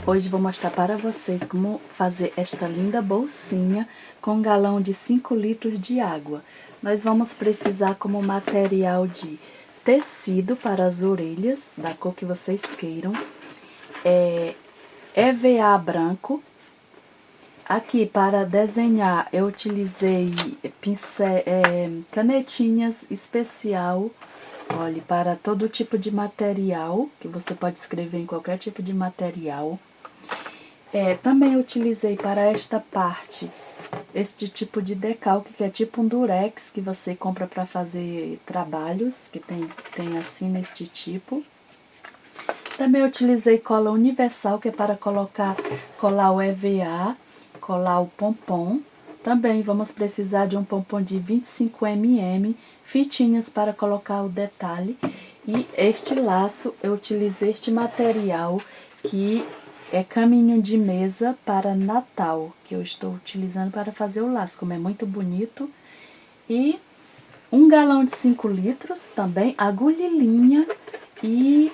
Hoje vou mostrar para vocês como fazer esta linda bolsinha com um galão de 5 litros de água. Nós vamos precisar como material de tecido para as orelhas, da cor que vocês queiram, EVA branco. Aqui para desenhar eu utilizei canetinhas especial. Olhe, para todo tipo de material, que você pode escrever em qualquer tipo de material. Também utilizei para esta parte, este tipo de decalque, que é tipo um durex, que você compra para fazer trabalhos, que tem assim neste tipo. Também utilizei cola universal, que é para colar o EVA, colar o pompom. Também vamos precisar de um pompom de 25 mm, fitinhas para colocar o detalhe. E este laço, eu utilizei este material que é caminho de mesa para Natal, que eu estou utilizando para fazer o laço, como é muito bonito. E um galão de 5 litros, também agulha e linha, e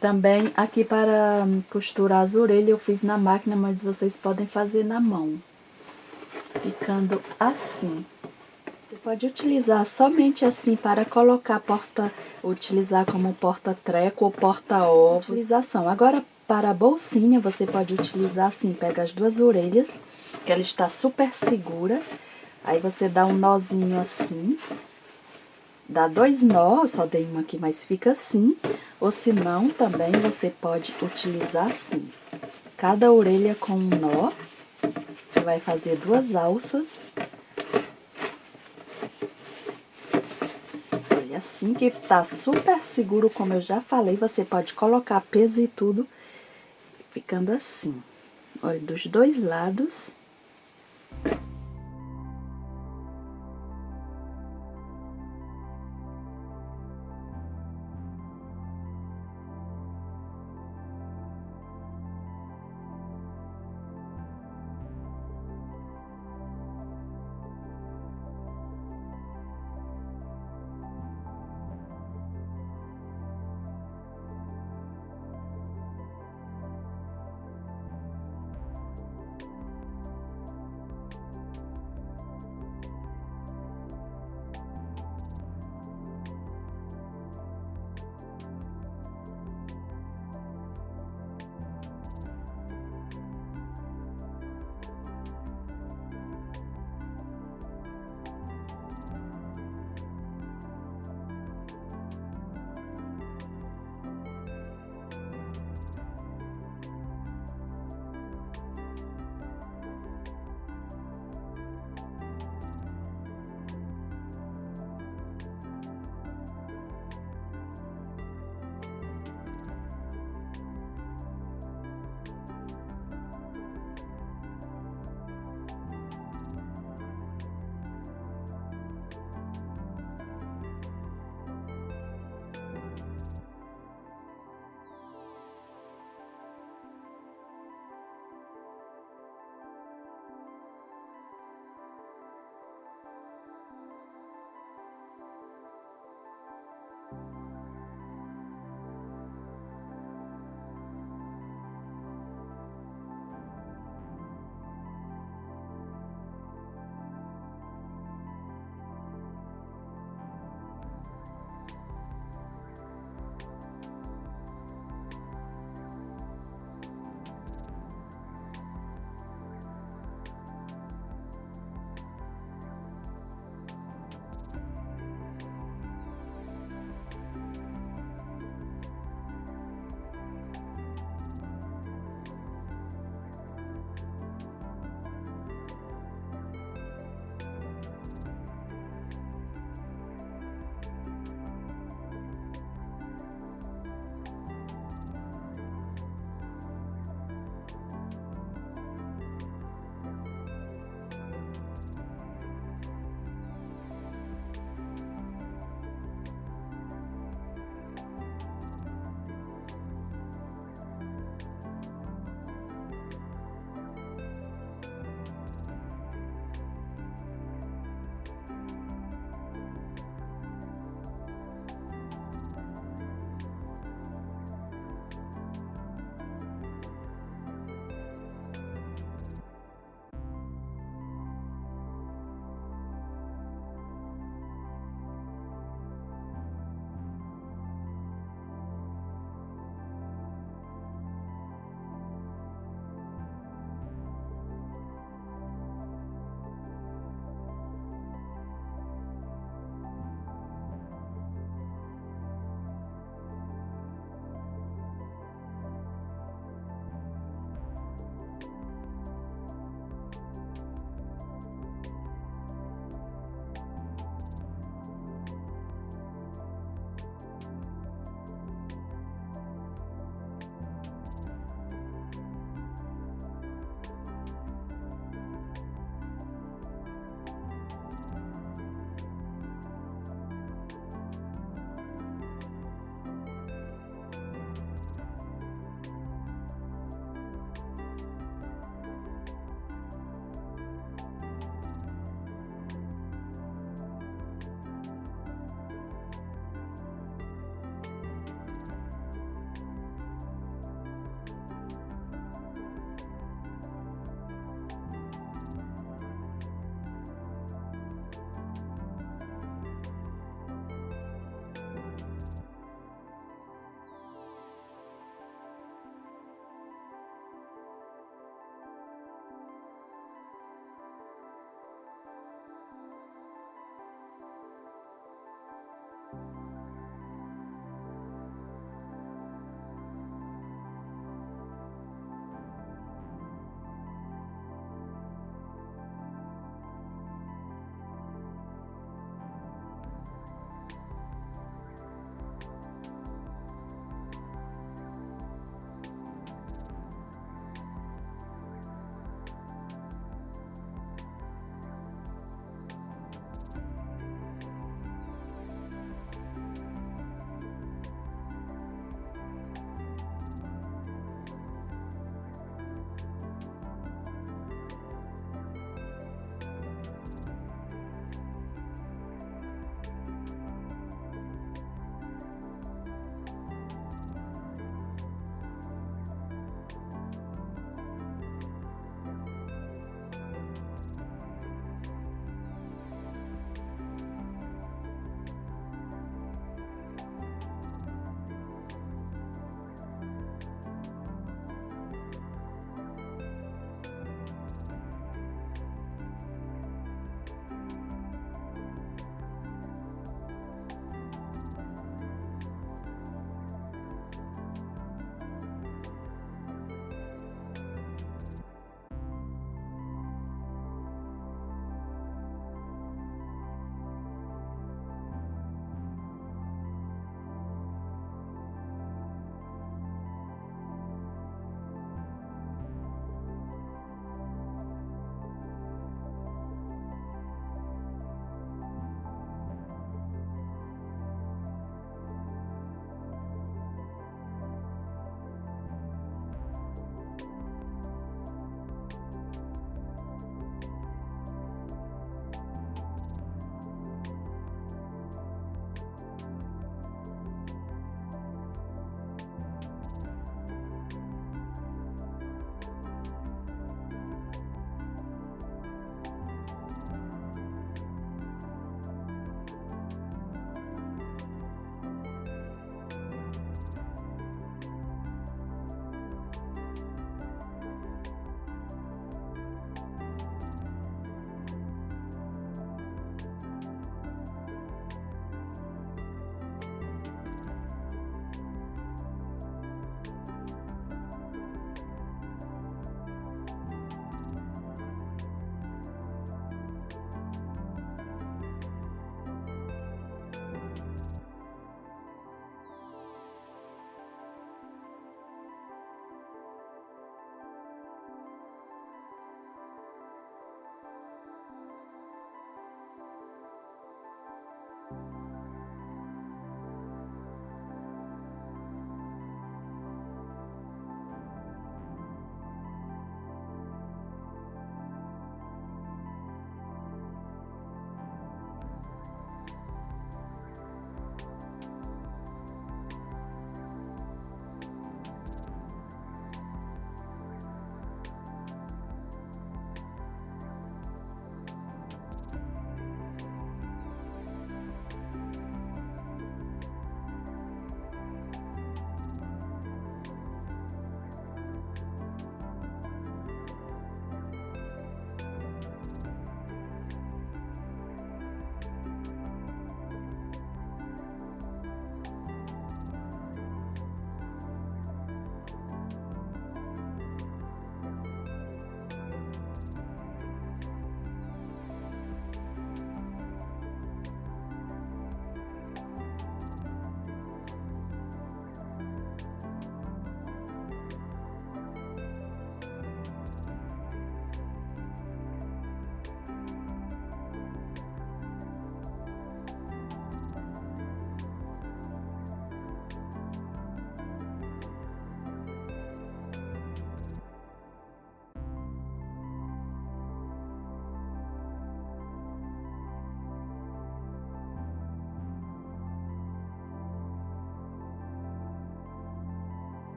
também aqui para costurar as orelhas eu fiz na máquina, mas vocês podem fazer na mão, ficando assim. Você pode utilizar somente assim para colocar utilizar como porta-treco ou porta-ovos. Utilização. Agora, para a bolsinha, você pode utilizar assim, pega as duas orelhas, que ela está super segura. Aí você dá um nozinho assim, dá 2 nós, só dei um aqui, mas fica assim. Ou se não, também você pode utilizar assim, cada orelha com um nó, que vai fazer 2 alças. Olha, assim que tá super seguro, como eu já falei, você pode colocar peso e tudo, ficando assim. Olha, dos dois lados.